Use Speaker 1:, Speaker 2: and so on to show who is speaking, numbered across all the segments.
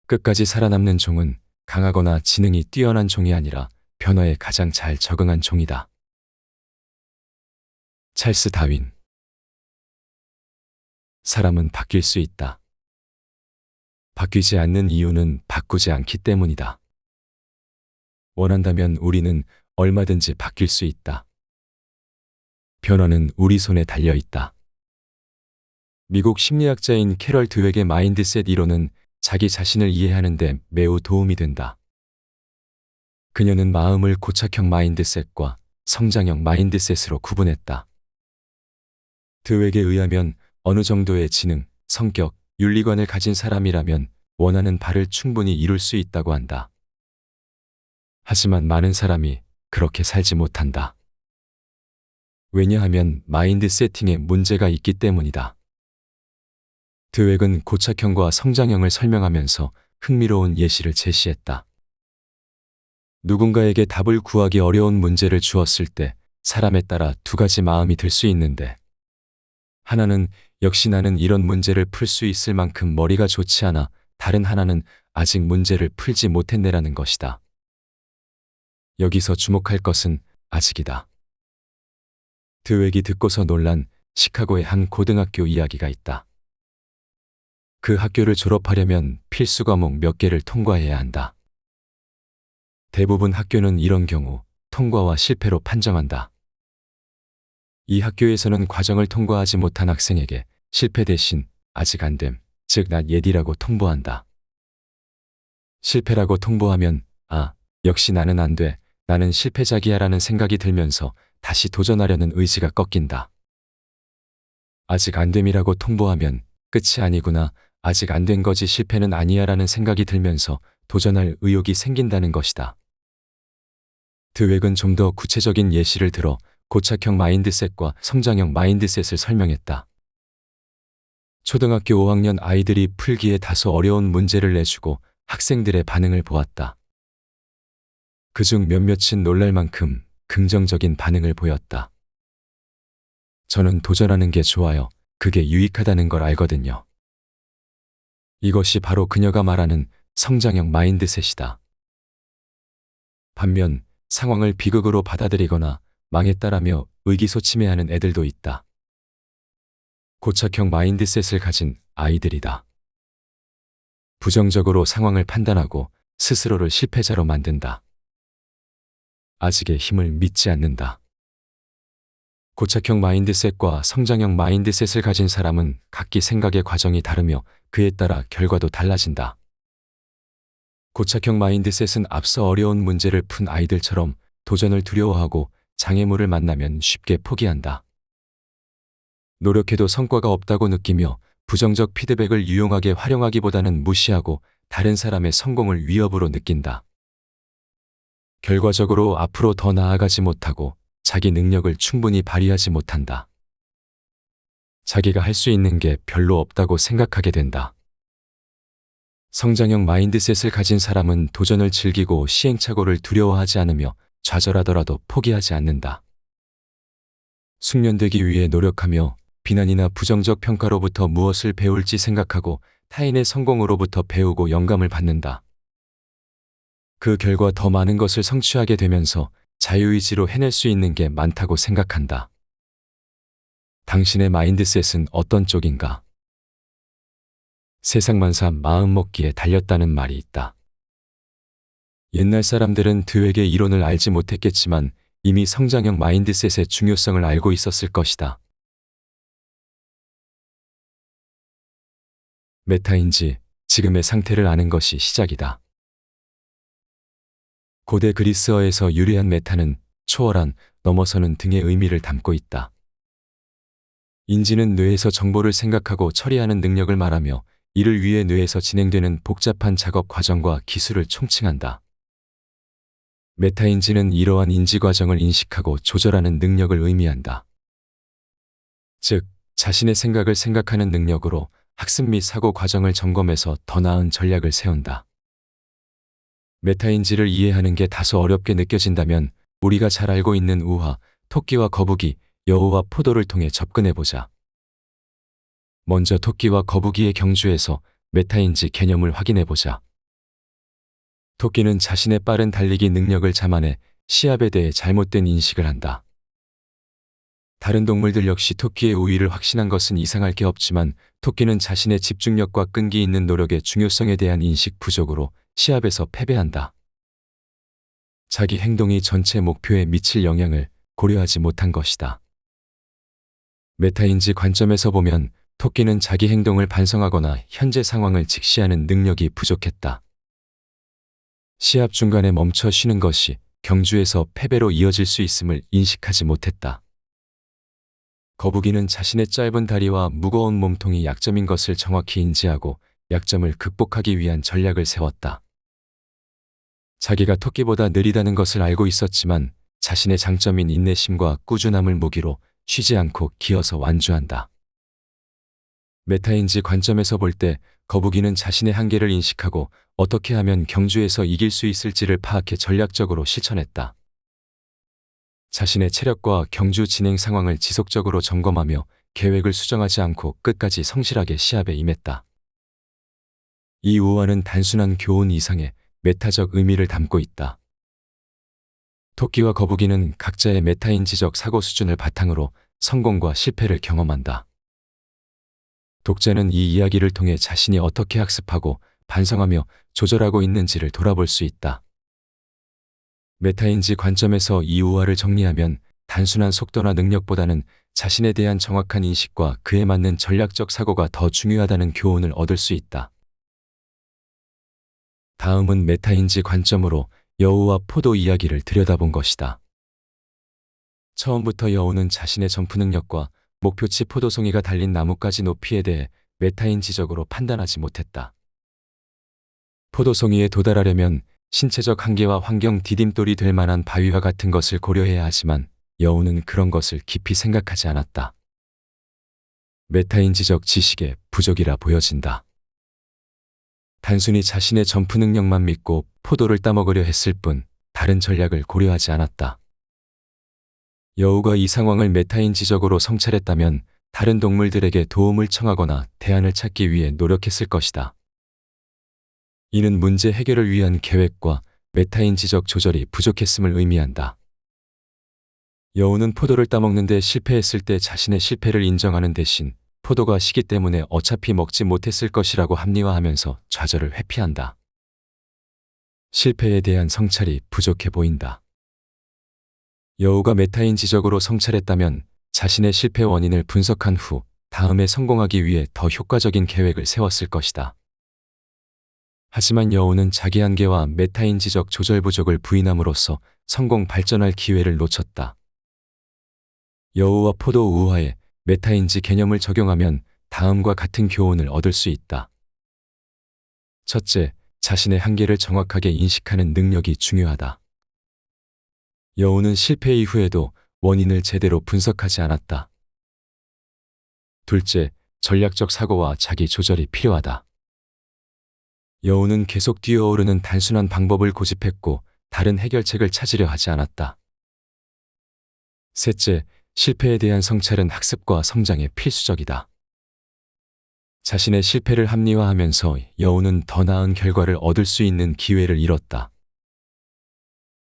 Speaker 1: 끝까지 살아남는 종은 강하거나 지능이 뛰어난 종이 아니라 변화에 가장 잘 적응한 종이다. 찰스 다윈. 사람은 바뀔 수 있다. 바뀌지 않는 이유는 바꾸지 않기 때문이다. 원한다면 우리는 얼마든지 바뀔 수 있다. 변화는 우리 손에 달려 있다. 미국 심리학자인 캐럴 드웩의 마인드셋 이론은 자기 자신을 이해하는 데 매우 도움이 된다. 그녀는 마음을 고착형 마인드셋과 성장형 마인드셋으로 구분했다. 드웩에 의하면 어느 정도의 지능, 성격, 윤리관을 가진 사람이라면 원하는 바를 충분히 이룰 수 있다고 한다. 하지만 많은 사람이 그렇게 살지 못한다. 왜냐하면 마인드 세팅에 문제가 있기 때문이다. 드웩은 고착형과 성장형을 설명하면서 흥미로운 예시를 제시했다. 누군가에게 답을 구하기 어려운 문제를 주었을 때 사람에 따라 두 가지 마음이 들 수 있는데, 하나는 역시 나는 이런 문제를 풀 수 있을 만큼 머리가 좋지 않아, 다른 하나는 아직 문제를 풀지 못했네라는 것이다. 여기서 주목할 것은 아직이다. 드웩이 듣고서 놀란 시카고의 한 고등학교 이야기가 있다. 그 학교를 졸업하려면 필수 과목 몇 개를 통과해야 한다. 대부분 학교는 이런 경우 통과와 실패로 판정한다. 이 학교에서는 과정을 통과하지 못한 학생에게 실패 대신 아직 안 됨, 즉 not yet이라고 통보한다. 실패라고 통보하면 역시 나는 안 돼, 나는 실패작이야라는 생각이 들면서 다시 도전하려는 의지가 꺾인다. 아직 안 됨이라고 통보하면 끝이 아니구나, 아직 안 된 거지 실패는 아니야라는 생각이 들면서 도전할 의욕이 생긴다는 것이다. 드웩은 좀 더 구체적인 예시를 들어 고착형 마인드셋과 성장형 마인드셋을 설명했다. 초등학교 5학년 아이들이 풀기에 다소 어려운 문제를 내주고 학생들의 반응을 보았다. 그중 몇몇은 놀랄 만큼 긍정적인 반응을 보였다. 저는 도전하는 게 좋아요. 그게 유익하다는 걸 알거든요. 이것이 바로 그녀가 말하는 성장형 마인드셋이다. 반면 상황을 비극으로 받아들이거나 망했다라며 의기소침해하는 애들도 있다. 고착형 마인드셋을 가진 아이들이다. 부정적으로 상황을 판단하고 스스로를 실패자로 만든다. 아직의 힘을 믿지 않는다. 고착형 마인드셋과 성장형 마인드셋을 가진 사람은 각기 생각의 과정이 다르며 그에 따라 결과도 달라진다. 고착형 마인드셋은 앞서 어려운 문제를 푼 아이들처럼 도전을 두려워하고 장애물을 만나면 쉽게 포기한다. 노력해도 성과가 없다고 느끼며 부정적 피드백을 유용하게 활용하기보다는 무시하고 다른 사람의 성공을 위협으로 느낀다. 결과적으로 앞으로 더 나아가지 못하고 자기 능력을 충분히 발휘하지 못한다. 자기가 할 수 있는 게 별로 없다고 생각하게 된다. 성장형 마인드셋을 가진 사람은 도전을 즐기고 시행착오를 두려워하지 않으며 좌절하더라도 포기하지 않는다. 숙련되기 위해 노력하며 비난이나 부정적 평가로부터 무엇을 배울지 생각하고 타인의 성공으로부터 배우고 영감을 받는다. 그 결과 더 많은 것을 성취하게 되면서 자유의지로 해낼 수 있는 게 많다고 생각한다. 당신의 마인드셋은 어떤 쪽인가? 세상만사 마음먹기에 달렸다는 말이 있다. 옛날 사람들은 드웩의 이론을 알지 못했겠지만 이미 성장형 마인드셋의 중요성을 알고 있었을 것이다. 메타인지, 지금의 상태를 아는 것이 시작이다. 고대 그리스어에서 유래한 메타는 초월한, 넘어서는 등의 의미를 담고 있다. 인지는 뇌에서 정보를 생각하고 처리하는 능력을 말하며 이를 위해 뇌에서 진행되는 복잡한 작업 과정과 기술을 총칭한다. 메타인지는 이러한 인지 과정을 인식하고 조절하는 능력을 의미한다. 즉, 자신의 생각을 생각하는 능력으로 학습 및 사고 과정을 점검해서 더 나은 전략을 세운다. 메타인지를 이해하는 게 다소 어렵게 느껴진다면 우리가 잘 알고 있는 우화, 토끼와 거북이, 여우와 포도를 통해 접근해보자. 먼저 토끼와 거북이의 경주에서 메타인지 개념을 확인해보자. 토끼는 자신의 빠른 달리기 능력을 자만해 시합에 대해 잘못된 인식을 한다. 다른 동물들 역시 토끼의 우위를 확신한 것은 이상할 게 없지만 토끼는 자신의 집중력과 끈기 있는 노력의 중요성에 대한 인식 부족으로 시합에서 패배한다. 자기 행동이 전체 목표에 미칠 영향을 고려하지 못한 것이다. 메타인지 관점에서 보면 토끼는 자기 행동을 반성하거나 현재 상황을 직시하는 능력이 부족했다. 시합 중간에 멈춰 쉬는 것이 경주에서 패배로 이어질 수 있음을 인식하지 못했다. 거북이는 자신의 짧은 다리와 무거운 몸통이 약점인 것을 정확히 인지하고 약점을 극복하기 위한 전략을 세웠다. 자기가 토끼보다 느리다는 것을 알고 있었지만 자신의 장점인 인내심과 꾸준함을 무기로 쉬지 않고 기어서 완주한다. 메타인지 관점에서 볼 때 거북이는 자신의 한계를 인식하고 어떻게 하면 경주에서 이길 수 있을지를 파악해 전략적으로 실천했다. 자신의 체력과 경주 진행 상황을 지속적으로 점검하며 계획을 수정하지 않고 끝까지 성실하게 시합에 임했다. 이 우화는 단순한 교훈 이상의 메타적 의미를 담고 있다. 토끼와 거북이는 각자의 메타인지적 사고 수준을 바탕으로 성공과 실패를 경험한다. 독자는 이 이야기를 통해 자신이 어떻게 학습하고 반성하며 조절하고 있는지를 돌아볼 수 있다. 메타인지 관점에서 이 우화를 정리하면 단순한 속도나 능력보다는 자신에 대한 정확한 인식과 그에 맞는 전략적 사고가 더 중요하다는 교훈을 얻을 수 있다. 다음은 메타인지 관점으로 여우와 포도 이야기를 들여다본 것이다. 처음부터 여우는 자신의 점프 능력과 목표치 포도송이가 달린 나뭇가지 높이에 대해 메타인지적으로 판단하지 못했다. 포도송이에 도달하려면 신체적 한계와 환경 디딤돌이 될 만한 바위와 같은 것을 고려해야 하지만 여우는 그런 것을 깊이 생각하지 않았다. 메타인지적 지식의 부족이라 보여진다. 단순히 자신의 점프 능력만 믿고 포도를 따먹으려 했을 뿐 다른 전략을 고려하지 않았다. 여우가 이 상황을 메타인지적으로 성찰했다면 다른 동물들에게 도움을 청하거나 대안을 찾기 위해 노력했을 것이다. 이는 문제 해결을 위한 계획과 메타인지적 조절이 부족했음을 의미한다. 여우는 포도를 따먹는 데 실패했을 때 자신의 실패를 인정하는 대신 포도가 시기 때문에 어차피 먹지 못했을 것이라고 합리화하면서 좌절을 회피한다. 실패에 대한 성찰이 부족해 보인다. 여우가 메타인지적으로 성찰했다면 자신의 실패 원인을 분석한 후 다음에 성공하기 위해 더 효과적인 계획을 세웠을 것이다. 하지만 여우는 자기 한계와 메타인지적 조절 부족을 부인함으로써 성공 발전할 기회를 놓쳤다. 여우와 포도 우화에 메타인지 개념을 적용하면 다음과 같은 교훈을 얻을 수 있다. 첫째, 자신의 한계를 정확하게 인식하는 능력이 중요하다. 여우는 실패 이후에도 원인을 제대로 분석하지 않았다. 둘째, 전략적 사고와 자기 조절이 필요하다. 여우는 계속 뛰어오르는 단순한 방법을 고집했고 다른 해결책을 찾으려 하지 않았다. 셋째, 실패에 대한 성찰은 학습과 성장에 필수적이다. 자신의 실패를 합리화하면서 여우는 더 나은 결과를 얻을 수 있는 기회를 잃었다.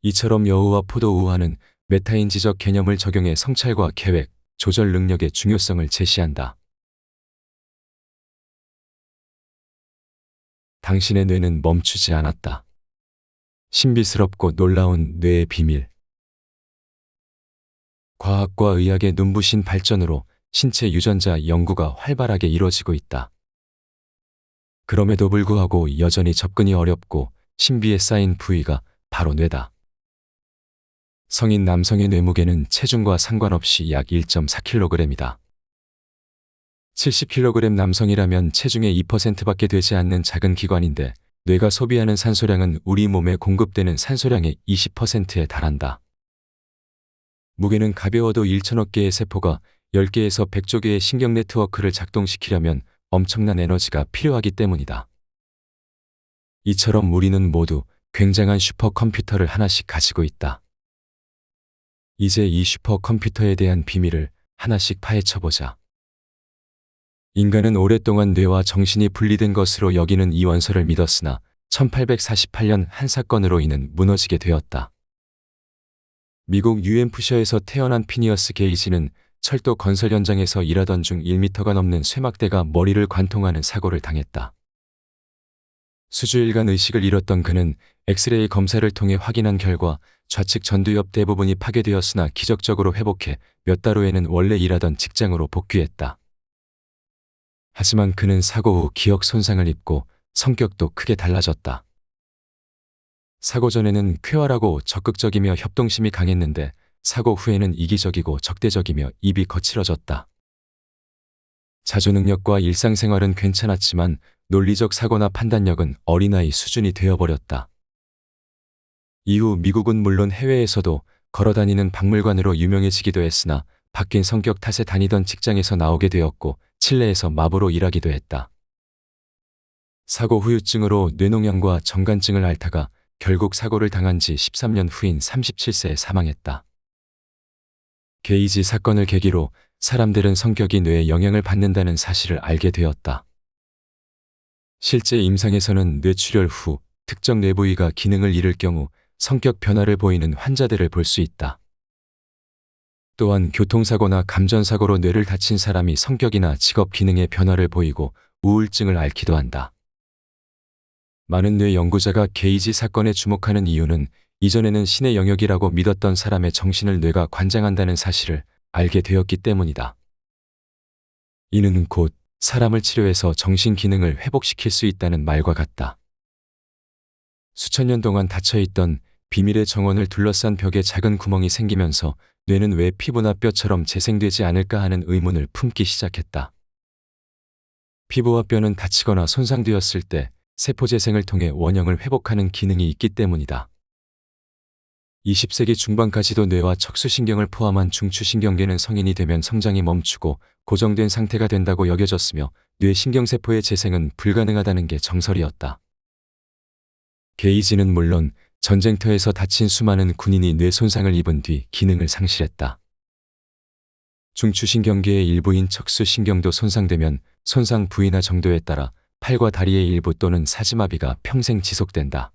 Speaker 1: 이처럼 여우와 포도 우화는 메타인지적 개념을 적용해 성찰과 계획, 조절 능력의 중요성을 제시한다. 당신의 뇌는 멈추지 않았다. 신비스럽고 놀라운 뇌의 비밀. 과학과 의학의 눈부신 발전으로 신체 유전자 연구가 활발하게 이루어지고 있다. 그럼에도 불구하고 여전히 접근이 어렵고 신비에 쌓인 부위가 바로 뇌다. 성인 남성의 뇌무게는 체중과 상관없이 약 1.4kg이다. 70kg 남성이라면 체중의 2%밖에 되지 않는 작은 기관인데 뇌가 소비하는 산소량은 우리 몸에 공급되는 산소량의 20%에 달한다. 무게는 가벼워도 1천억 개의 세포가 10개에서 100조 개의 신경 네트워크를 작동시키려면 엄청난 에너지가 필요하기 때문이다. 이처럼 우리는 모두 굉장한 슈퍼컴퓨터를 하나씩 가지고 있다. 이제 이 슈퍼컴퓨터에 대한 비밀을 하나씩 파헤쳐보자. 인간은 오랫동안 뇌와 정신이 분리된 것으로 여기는 이 원서를 믿었으나 1848년 한 사건으로 인해 무너지게 되었다. 미국 뉴햄프셔에서 태어난 피니어스 게이지는 철도 건설 현장에서 일하던 중 1m가 넘는 쇠막대가 머리를 관통하는 사고를 당했다. 수주일간 의식을 잃었던 그는 엑스레이 검사를 통해 확인한 결과 좌측 전두엽 대부분이 파괴되었으나 기적적으로 회복해 몇 달 후에는 원래 일하던 직장으로 복귀했다. 하지만 그는 사고 후 기억 손상을 입고 성격도 크게 달라졌다. 사고 전에는 쾌활하고 적극적이며 협동심이 강했는데 사고 후에는 이기적이고 적대적이며 입이 거칠어졌다. 자조 능력과 일상생활은 괜찮았지만 논리적 사고나 판단력은 어린아이 수준이 되어버렸다. 이후 미국은 물론 해외에서도 걸어다니는 박물관으로 유명해지기도 했으나 바뀐 성격 탓에 다니던 직장에서 나오게 되었고 칠레에서 마부로 일하기도 했다. 사고 후유증으로 뇌농양과 정간증을 앓다가 결국 사고를 당한 지 13년 후인 37세에 사망했다. 게이지 사건을 계기로 사람들은 성격이 뇌에 영향을 받는다는 사실을 알게 되었다. 실제 임상에서는 뇌출혈 후 특정 뇌 부위가 기능을 잃을 경우 성격 변화를 보이는 환자들을 볼 수 있다. 또한 교통사고나 감전사고로 뇌를 다친 사람이 성격이나 직업 기능의 변화를 보이고 우울증을 앓기도 한다. 많은 뇌 연구자가 게이지 사건에 주목하는 이유는 이전에는 신의 영역이라고 믿었던 사람의 정신을 뇌가 관장한다는 사실을 알게 되었기 때문이다. 이는 곧 사람을 치료해서 정신 기능을 회복시킬 수 있다는 말과 같다. 수천 년 동안 닫혀있던 비밀의 정원을 둘러싼 벽에 작은 구멍이 생기면서 뇌는 왜 피부나 뼈처럼 재생되지 않을까 하는 의문을 품기 시작했다. 피부와 뼈는 다치거나 손상되었을 때 세포 재생을 통해 원형을 회복하는 기능이 있기 때문이다. 20세기 중반까지도 뇌와 척수신경을 포함한 중추신경계는 성인이 되면 성장이 멈추고 고정된 상태가 된다고 여겨졌으며 뇌 신경세포의 재생은 불가능하다는 게 정설이었다. 게이지는 물론 전쟁터에서 다친 수많은 군인이 뇌 손상을 입은 뒤 기능을 상실했다. 중추신경계의 일부인 척수신경도 손상되면 손상 부위나 정도에 따라 팔과 다리의 일부 또는 사지마비가 평생 지속된다.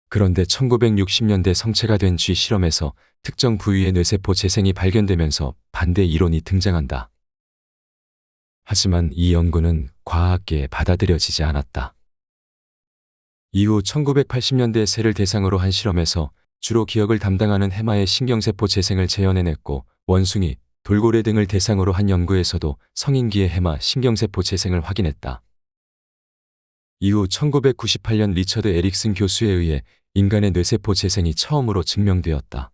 Speaker 1: 그런데 1960년대 성체가 된 쥐 실험에서 특정 부위의 뇌세포 재생이 발견되면서 반대 이론이 등장한다. 하지만 이 연구는 과학계에 받아들여지지 않았다. 이후 1980년대 새를 대상으로 한 실험에서 주로 기억을 담당하는 해마의 신경세포 재생을 재현해냈고 원숭이, 돌고래 등을 대상으로 한 연구에서도 성인기의 해마 신경세포 재생을 확인했다. 이후 1998년 리처드 에릭슨 교수에 의해 인간의 뇌세포 재생이 처음으로 증명되었다.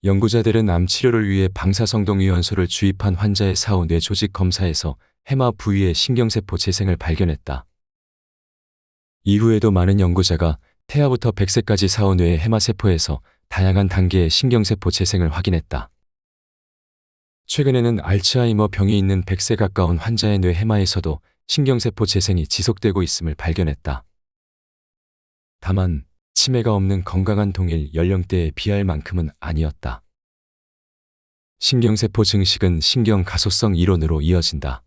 Speaker 1: 연구자들은 암 치료를 위해 방사성동위원소를 주입한 환자의 사후 뇌조직 검사에서 해마 부위의 신경세포 재생을 발견했다. 이후에도 많은 연구자가 태아부터 100세까지 사후 뇌의 해마세포에서 다양한 단계의 신경세포 재생을 확인했다. 최근에는 알츠하이머 병이 있는 100세 가까운 환자의 뇌 해마에서도 신경세포 재생이 지속되고 있음을 발견했다. 다만 치매가 없는 건강한 동일 연령대에 비할 만큼은 아니었다. 신경세포 증식은 신경가소성 이론으로 이어진다.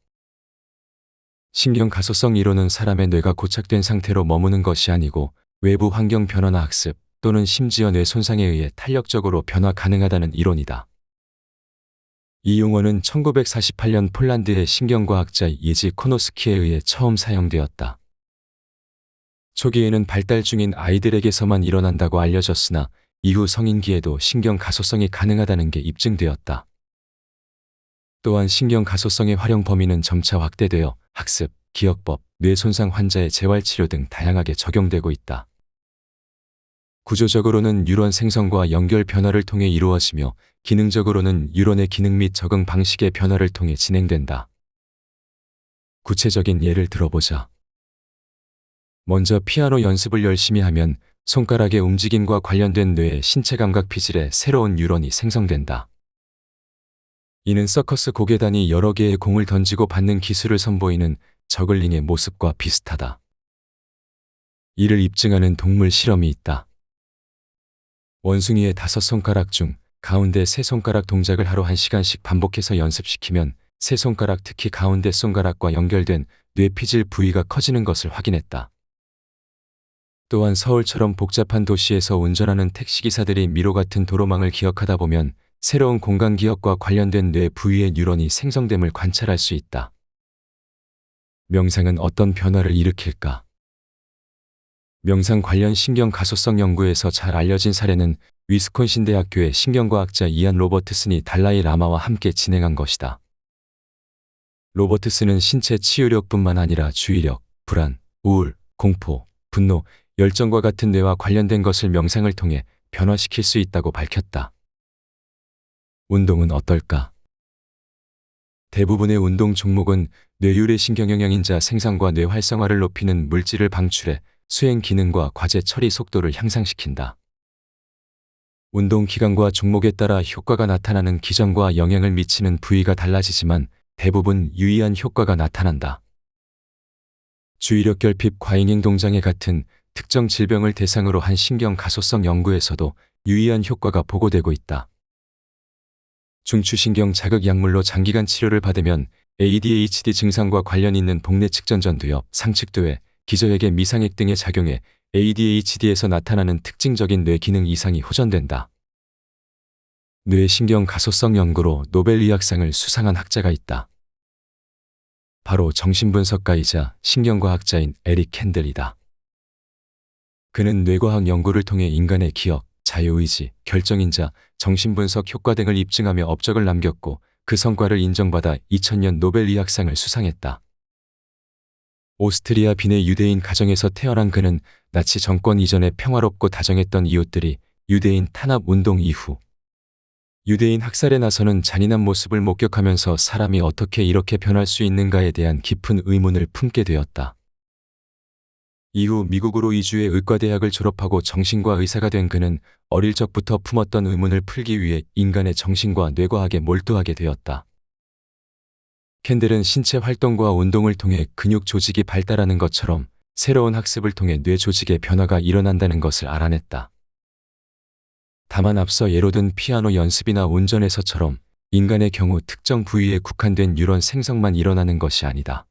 Speaker 1: 신경가소성 이론은 사람의 뇌가 고착된 상태로 머무는 것이 아니고 외부 환경 변화나 학습 또는 심지어 뇌 손상에 의해 탄력적으로 변화 가능하다는 이론이다. 이 용어는 1948년 폴란드의 신경과학자 예지 코노스키에 의해 처음 사용되었다. 초기에는 발달 중인 아이들에게서만 일어난다고 알려졌으나 이후 성인기에도 신경가소성이 가능하다는 게 입증되었다. 또한 신경가소성의 활용 범위는 점차 확대되어 학습, 기억법, 뇌손상 환자의 재활치료 등 다양하게 적용되고 있다. 구조적으로는 뉴런 생성과 연결 변화를 통해 이루어지며 기능적으로는 뉴런의 기능 및 적응 방식의 변화를 통해 진행된다. 구체적인 예를 들어보자. 먼저 피아노 연습을 열심히 하면 손가락의 움직임과 관련된 뇌의 신체 감각 피질에 새로운 뉴런이 생성된다. 이는 서커스 고계단이 여러 개의 공을 던지고 받는 기술을 선보이는 저글링의 모습과 비슷하다. 이를 입증하는 동물 실험이 있다. 원숭이의 5손가락 중 가운데 3손가락 동작을 하루 1시간씩 반복해서 연습시키면 세 손가락, 특히 가운데 손가락과 연결된 뇌피질 부위가 커지는 것을 확인했다. 또한 서울처럼 복잡한 도시에서 운전하는 택시기사들이 미로 같은 도로망을 기억하다 보면 새로운 공간 기억과 관련된 뇌 부위의 뉴런이 생성됨을 관찰할 수 있다. 명상은 어떤 변화를 일으킬까? 명상 관련 신경 가소성 연구에서 잘 알려진 사례는 위스콘신 대학교의 신경과학자 이안 로버트슨이 달라이 라마와 함께 진행한 것이다. 로버트슨은 신체 치유력뿐만 아니라 주의력, 불안, 우울, 공포, 분노, 열정과 같은 뇌와 관련된 것을 명상을 통해 변화시킬 수 있다고 밝혔다. 운동은 어떨까? 대부분의 운동 종목은 뇌유래 신경영양인자 생산과 뇌 활성화를 높이는 물질을 방출해 수행 기능과 과제 처리 속도를 향상시킨다. 운동 기간과 종목에 따라 효과가 나타나는 기전과 영향을 미치는 부위가 달라지지만 대부분 유의한 효과가 나타난다. 주의력 결핍 과잉행 동장애 같은 특정 질병을 대상으로 한 신경 가소성 연구에서도 유의한 효과가 보고되고 있다. 중추신경 자극 약물로 장기간 치료를 받으면 ADHD 증상과 관련 있는 복내 측전전두엽, 상측두회, 기저혈계 미상액 등의 작용에 ADHD에서 나타나는 특징적인 뇌 기능 이상이 호전된다. 뇌신경 가소성 연구로 노벨의학상을 수상한 학자가 있다. 바로 정신분석가이자 신경과학자인 에릭 캔들이다. 그는 뇌과학 연구를 통해 인간의 기억, 자유의지, 결정인자, 정신분석 효과 등을 입증하며 업적을 남겼고 그 성과를 인정받아 2000년 노벨의학상을 수상했다. 오스트리아 빈의 유대인 가정에서 태어난 그는 나치 정권 이전에 평화롭고 다정했던 이웃들이 유대인 탄압 운동 이후 유대인 학살에 나서는 잔인한 모습을 목격하면서 사람이 어떻게 이렇게 변할 수 있는가에 대한 깊은 의문을 품게 되었다. 이후 미국으로 이주해 의과대학을 졸업하고 정신과 의사가 된 그는 어릴 적부터 품었던 의문을 풀기 위해 인간의 정신과 뇌과학에 몰두하게 되었다. 캔들은 신체 활동과 운동을 통해 근육 조직이 발달하는 것처럼 새로운 학습을 통해 뇌 조직의 변화가 일어난다는 것을 알아냈다. 다만 앞서 예로 든 피아노 연습이나 운전에서처럼 인간의 경우 특정 부위에 국한된 뉴런 생성만 일어나는 것이 아니다.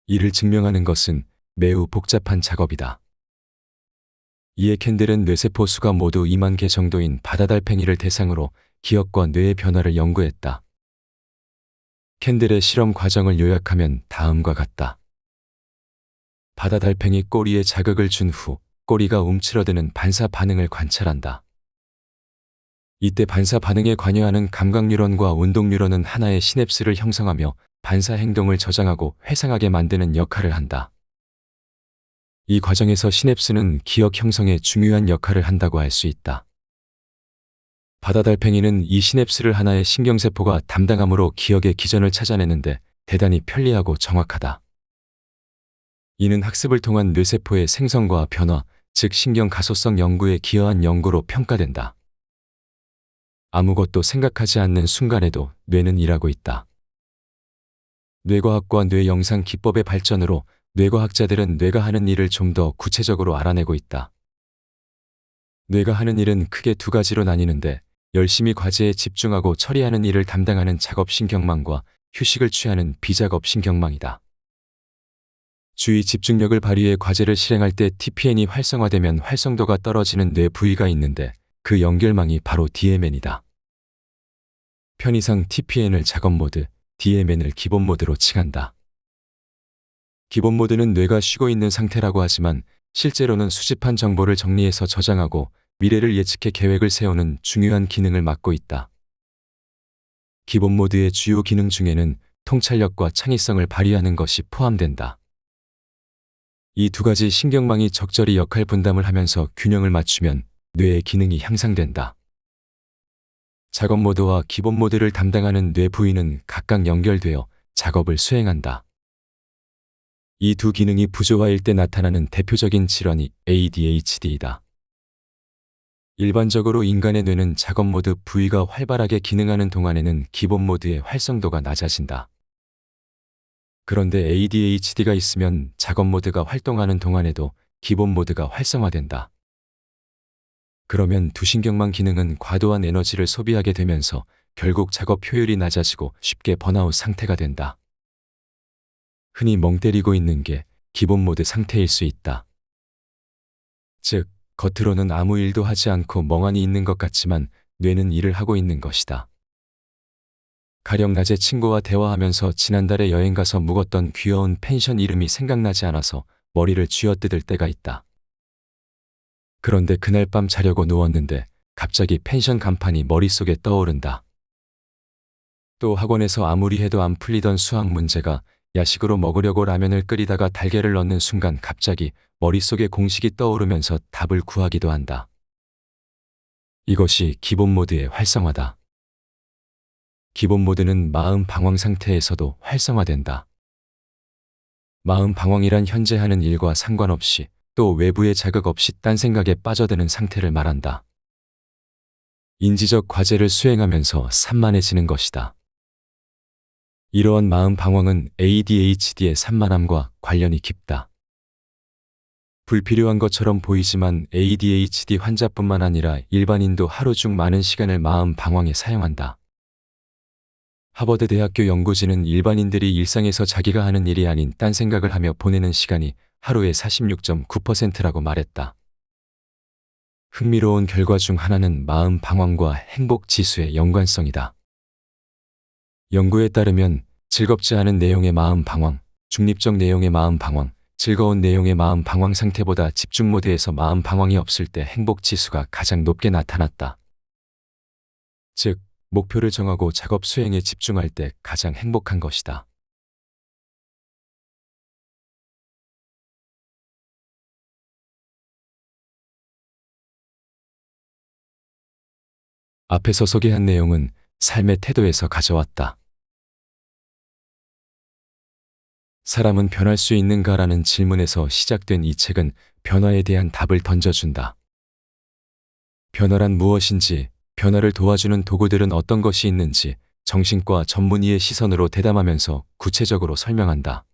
Speaker 1: 이를 증명하는 것은 매우 복잡한 작업이다. 이에 캔들은 뇌세포 수가 모두 2만 개 정도인 바다달팽이를 대상으로 기억과 뇌의 변화를 연구했다. 캔들의 실험 과정을 요약하면 다음과 같다. 바다달팽이 꼬리에 자극을 준 후 꼬리가 움츠러드는 반사 반응을 관찰한다. 이때 반사 반응에 관여하는 감각뉴런과 운동뉴런은 하나의 시냅스를 형성하며 반사 행동을 저장하고 회상하게 만드는 역할을 한다. 이 과정에서 시냅스는 기억 형성에 중요한 역할을 한다고 할 수 있다. 바다달팽이는 이 시냅스를 하나의 신경세포가 담당하므로 기억의 기전을 찾아내는데 대단히 편리하고 정확하다. 이는 학습을 통한 뇌세포의 생성과 변화, 즉 신경가소성 연구에 기여한 연구로 평가된다. 아무것도 생각하지 않는 순간에도 뇌는 일하고 있다. 뇌과학과 뇌영상 기법의 발전으로 뇌과학자들은 뇌가 하는 일을 좀 더 구체적으로 알아내고 있다. 뇌가 하는 일은 크게 두 가지로 나뉘는데 열심히 과제에 집중하고 처리하는 일을 담당하는 작업신경망과 휴식을 취하는 비작업신경망이다. 주의 집중력을 발휘해 과제를 실행할 때 TPN이 활성화되면 활성도가 떨어지는 뇌 부위가 있는데 그 연결망이 바로 DMN이다. 편의상 TPN을 작업 모드, DMN을 기본 모드로 칭한다. 기본 모드는 뇌가 쉬고 있는 상태라고 하지만 실제로는 수집한 정보를 정리해서 저장하고 미래를 예측해 계획을 세우는 중요한 기능을 맡고 있다. 기본 모드의 주요 기능 중에는 통찰력과 창의성을 발휘하는 것이 포함된다. 이 두 가지 신경망이 적절히 역할 분담을 하면서 균형을 맞추면 뇌의 기능이 향상된다. 작업 모드와 기본 모드를 담당하는 뇌 부위는 각각 연결되어 작업을 수행한다. 이 두 기능이 부조화일 때 나타나는 대표적인 질환이 ADHD이다. 일반적으로 인간의 뇌는 작업 모드 부위가 활발하게 기능하는 동안에는 기본 모드의 활성도가 낮아진다. 그런데 ADHD가 있으면 작업 모드가 활동하는 동안에도 기본 모드가 활성화된다. 그러면 두 신경망 기능은 과도한 에너지를 소비하게 되면서 결국 작업 효율이 낮아지고 쉽게 번아웃 상태가 된다. 흔히 멍 때리고 있는 게 기본 모드 상태일 수 있다. 즉, 겉으로는 아무 일도 하지 않고 멍하니 있는 것 같지만 뇌는 일을 하고 있는 것이다. 가령 낮에 친구와 대화하면서 지난달에 여행 가서 묵었던 귀여운 펜션 이름이 생각나지 않아서 머리를 쥐어뜯을 때가 있다. 그런데 그날 밤 자려고 누웠는데 갑자기 펜션 간판이 머릿속에 떠오른다. 또 학원에서 아무리 해도 안 풀리던 수학 문제가 야식으로 먹으려고 라면을 끓이다가 달걀을 넣는 순간 갑자기 머릿속에 공식이 떠오르면서 답을 구하기도 한다. 이것이 기본 모드의 활성화다. 기본 모드는 마음 방황 상태에서도 활성화된다. 마음 방황이란 현재 하는 일과 상관없이 또 외부의 자극 없이 딴 생각에 빠져드는 상태를 말한다. 인지적 과제를 수행하면서 산만해지는 것이다. 이러한 마음 방황은 ADHD의 산만함과 관련이 깊다. 불필요한 것처럼 보이지만 ADHD 환자뿐만 아니라 일반인도 하루 중 많은 시간을 마음 방황에 사용한다. 하버드 대학교 연구진은 일반인들이 일상에서 자기가 하는 일이 아닌 딴 생각을 하며 보내는 시간이 하루에 46.9%라고 말했다. 흥미로운 결과 중 하나는 마음 방황과 행복 지수의 연관성이다. 연구에 따르면 즐겁지 않은 내용의 마음 방황, 중립적 내용의 마음 방황, 즐거운 내용의 마음 방황 상태보다 집중 모드에서 마음 방황이 없을 때 행복 지수가 가장 높게 나타났다. 즉, 목표를 정하고 작업 수행에 집중할 때 가장 행복한 것이다. 앞에서 소개한 내용은 삶의 태도에서 가져왔다. 사람은 변할 수 있는가라는 질문에서 시작된 이 책은 변화에 대한 답을 던져준다. 변화란 무엇인지, 변화를 도와주는 도구들은 어떤 것이 있는지 정신과 전문의의 시선으로 대담하면서 구체적으로 설명한다.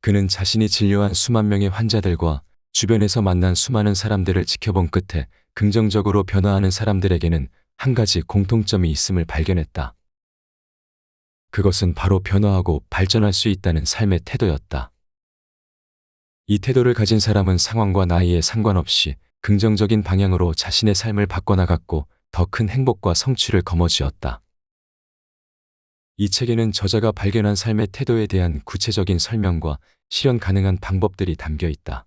Speaker 1: 그는 자신이 진료한 수만 명의 환자들과 주변에서 만난 수많은 사람들을 지켜본 끝에 긍정적으로 변화하는 사람들에게는 한 가지 공통점이 있음을 발견했다. 그것은 바로 변화하고 발전할 수 있다는 삶의 태도였다. 이 태도를 가진 사람은 상황과 나이에 상관없이 긍정적인 방향으로 자신의 삶을 바꿔나갔고 더 큰 행복과 성취를 거머쥐었다. 이 책에는 저자가 발견한 삶의 태도에 대한 구체적인 설명과 실현 가능한 방법들이 담겨 있다.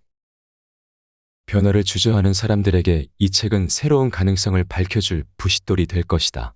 Speaker 1: 변화를 주저하는 사람들에게 이 책은 새로운 가능성을 밝혀줄 부싯돌이 될 것이다.